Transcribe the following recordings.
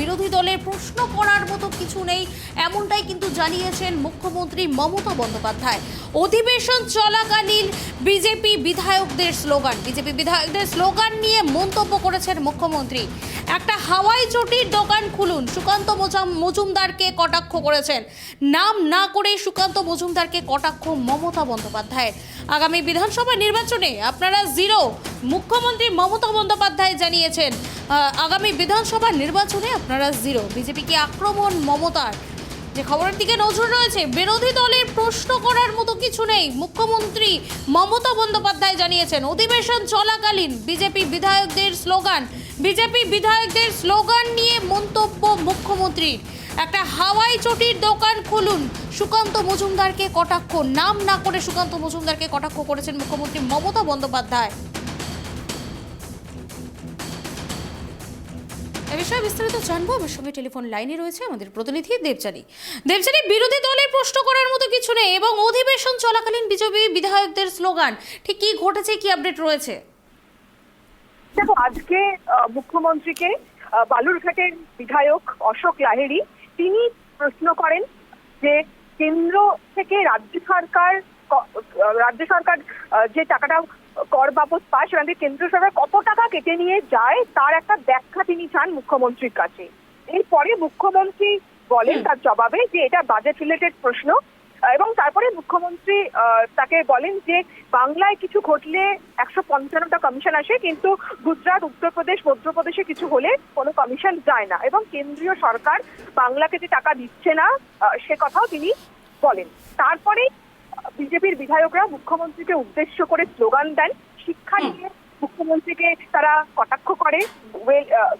বিরোধী দলের প্রশ্ন করার মতো কিছু নেই, এমনটাই কিন্তু জানিয়েছেন মুখ্যমন্ত্রী মমতা বন্দ্যোপাধ্যায়। অধিবেশন চলাকালীন বিজেপি বিধায়কদের স্লোগান নিয়ে মন্তব্য করেছেন মুখ্যমন্ত্রী। একটা হাওয়াই চটির দোকান খুলুন, সুকান্ত মজুমদারকে কটাক্ষ করেছেন। নাম না করে সুকান্ত মজুমদারকে কটাক্ষ মমতা বন্দ্যোপাধ্যায়ের। আগামী বিধানসভা নির্বাচনে আপনারা জিরো, মুখ্যমন্ত্রী মমতা বন্দ্যোপাধ্যায় জানিয়েছেন আগামী বিধানসভা নির্বাচনে আপনারা জিরো। বিজেপিকে আক্রমণ মমতার। যে খবরের দিকে নজর রয়েছে, বিরোধী দলের প্রশ্ন করার মতো কিছু নেই, মুখ্যমন্ত্রী মমতা বন্দ্যোপাধ্যায় জানিয়েছেন। অধিবেশন চলাকালীন বিজেপি বিধায়কদের স্লোগান নিয়ে মন্তব্য মুখ্যমন্ত্রীর। একটা হাওয়াই চটির দোকান খুলুন, সুকান্ত মজুমদারকে কটাক্ষ। নাম না করে সুকান্ত মজুমদারকে কটাক্ষ করেছেন মুখ্যমন্ত্রী মমতা বন্দ্যোপাধ্যায়। এ বিষয়ে বিস্তারিত জানবো। আমার সঙ্গে টেলিফোন লাইনে রয়েছে আমাদের প্রতিনিধি দেবচানী। বিরোধী দলের প্রশ্ন করার মতো কিছু নেই এবং অধিবেশন চলাকালীন বিজেপি বিধায়কদের স্লোগান, ঠিক কি ঘটেছে, কি আপডেট রয়েছে? দেখো, আজকে মুখ্যমন্ত্রীকে বালুরঘাটের বিধায়ক অশোক লাহিড়ী তিনি প্রশ্ন করেন যে কেন্দ্র থেকে রাজ্য সরকার যে টাকাটা কর বাবদ পায় সেখান থেকে কেন্দ্র সরকার কত টাকা কেটে নিয়ে যায় তার একটা ব্যাখ্যা তিনি চান মুখ্যমন্ত্রীর কাছে। এরপরে মুখ্যমন্ত্রী বলেন তার জবাবে যে এটা বাজেট রিলেটেড প্রশ্ন, এবং তারপরে মুখ্যমন্ত্রী তাকে বলেন যে বাংলায় কিছু ঘটলে 155টা কমিশন আসে, কিন্তু গুজরাট, উত্তরপ্রদেশ, মধ্যপ্রদেশে কিছু হলে কোনো কমিশন যায় না, এবং কেন্দ্রীয় সরকার বাংলাকে যে টাকা দিচ্ছে না সে কথাও তিনি বলেন। তারপরে বিজেপির বিধায়করা মুখ্যমন্ত্রীকে উদ্দেশ্য করে স্লোগান দেন। শিক্ষা নিয়ে মুখ্যমন্ত্রীকে তারা কটাক্ষ করে।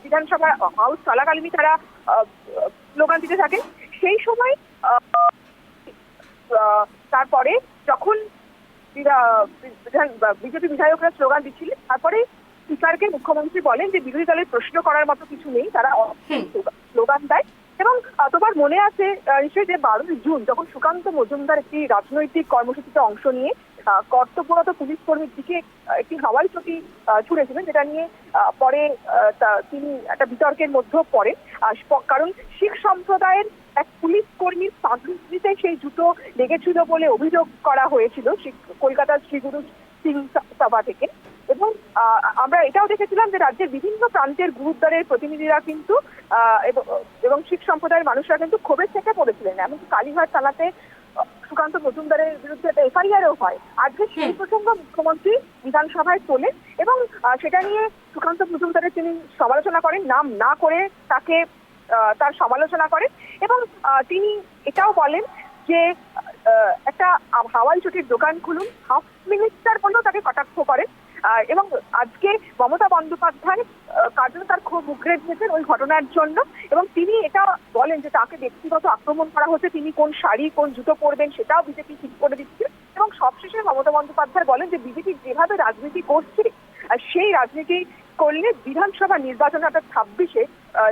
বিধানসভা হাউস চলাকালীনই তারা স্লোগান দিতে থাকে। সেই সময় তারপরে যখন বিজেপি বিধায়করা স্লোগান দিচ্ছিলেন, তারপরে স্পিকারকে মুখ্যমন্ত্রী বলেন যে বিরোধী দলের প্রশ্ন করার মতো কিছু নেই, তারা স্লোগান দেয়। এবং তোমার মনে আছে নিশ্চয়ই যে 12ই জুন যখন সুকান্ত মজুমদার একটি রাজনৈতিক কর্মসূচিতে অংশ নিয়ে কর্তব্যরত পুলিশ কর্মীর দিকে একটি হাওয়াই চটি ছুড়েছিলেন, যেটা নিয়ে পরে তিনি একটা বিতর্কের মধ্যেও পড়েন। কারণ শিখ সম্প্রদায়ের এক পুলিশ কর্মীর পাগড়িতে সেই জুতো লেগেছিল বলে অভিযোগ করা হয়েছিল কলকাতার শ্রীগুরু সিং সভা থেকে। এবং আমরা এটাও দেখেছিলাম যে রাজ্যের বিভিন্ন প্রান্তের গুরুদ্বারের প্রতিনিধিরা কিন্তু এবং শিখ সম্প্রদায়ের মানুষরা কিন্তু ক্ষোভের থেকে পড়েছিলেন। এমনকি কালীঘাট থানাতে সুকান্ত মজুমদারের বিরুদ্ধে একটা এফআইআরও হয়। আজকে সেই প্রসঙ্গ মুখ্যমন্ত্রী বিধানসভায় তোলেন এবং সেটা নিয়ে সুকান্ত মজুমদারের তিনি সমালোচনা করেন, নাম না করে তাকে তার সমালোচনা করেন, এবং তিনি এটাও বলেন যে একটা হাওয়াই চটির দোকান খুলুন, হাফ মিনিস্টার বলেও তাকে কটাক্ষ করেন। এবং আজকে মমতা বন্দ্যোপাধ্যায় কার্যত তার খুব উগরে দিয়েছেন ওই ঘটনার জন্য, এবং তিনি এটা বলেন যে তাকে ব্যক্তিগত আক্রমণ করা হচ্ছে, তিনি কোন শাড়ি কোন জুতো পরবেন সেটাও বিজেপি ঠিক করে দিচ্ছে। এবং সবশেষে মমতা বন্দ্যোপাধ্যায় বলেন যে বিজেপি যেভাবে রাজনীতি করছে সেই রাজনীতি করলে বিধানসভা নির্বাচন অর্থাৎ 26-এ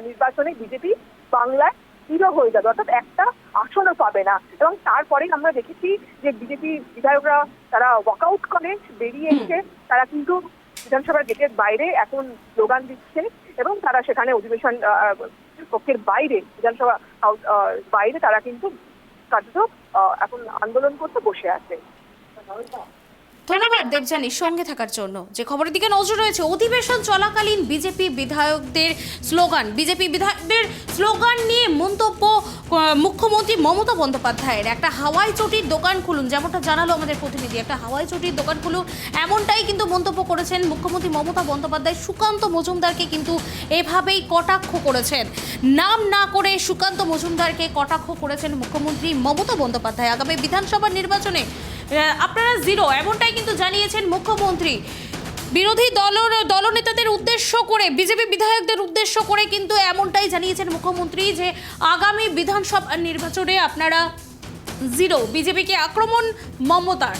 নির্বাচনে বিজেপি বাংলায় জিরো হয়ে যাবে, অর্থাৎ একটা আসনও পাবে না। এবং তারপরে আমরা দেখেছি যে বিজেপি বিধায়করা তারা ওয়াকআউট করে বেরিয়ে এসে তারা কিন্তু বিধানসভার গেটের বাইরে এখন স্লোগান দিচ্ছে, এবং তারা সেখানে অধিবেশন কক্ষের বাইরে বিধানসভা বাইরে তারা কিন্তু কার্যত এখন আন্দোলন করতে বসে আছে। ধন্যবাদ দেবযানী সঙ্গে থাকার জন্য। যে খবরের দিকে নজর রয়েছে, অধিবেশন চলাকালীন বিজেপি বিধায়কদের স্লোগান নিয়ে মন্তব্য মুখ্যমন্ত্রী মমতা বন্দ্যোপাধ্যায়ের। একটা হাওয়াই চটির দোকান খুলুন, যেমনটা জানালো আমাদের প্রতিনিধি, একটা হাওয়াই চটির দোকান খুলুন, এমনটাই কিন্তু মন্তব্য করেছেন মুখ্যমন্ত্রী মমতা বন্দ্যোপাধ্যায়। সুকান্ত মজুমদারকে কিন্তু এভাবেই কটাক্ষ করেছেন। নাম না করে সুকান্ত মজুমদারকে কটাক্ষ করেছেন মুখ্যমন্ত্রী মমতা বন্দ্যোপাধ্যায়। আগামী বিধানসভা নির্বাচনে আপনারা জিরো, এমনটাই কিন্তু জানিয়েছেন মুখ্যমন্ত্রী। বিরোধী দলনেতাদের উদ্দেশ্য করে, বিজেপি বিধায়কদের উদ্দেশ্য করে কিন্তু এমনটাই জানিয়েছেন মুখ্যমন্ত্রী যে আগামী বিধানসভা নির্বাচনে আপনারা জিরো। বিজেপিকে আক্রমণ মমতার।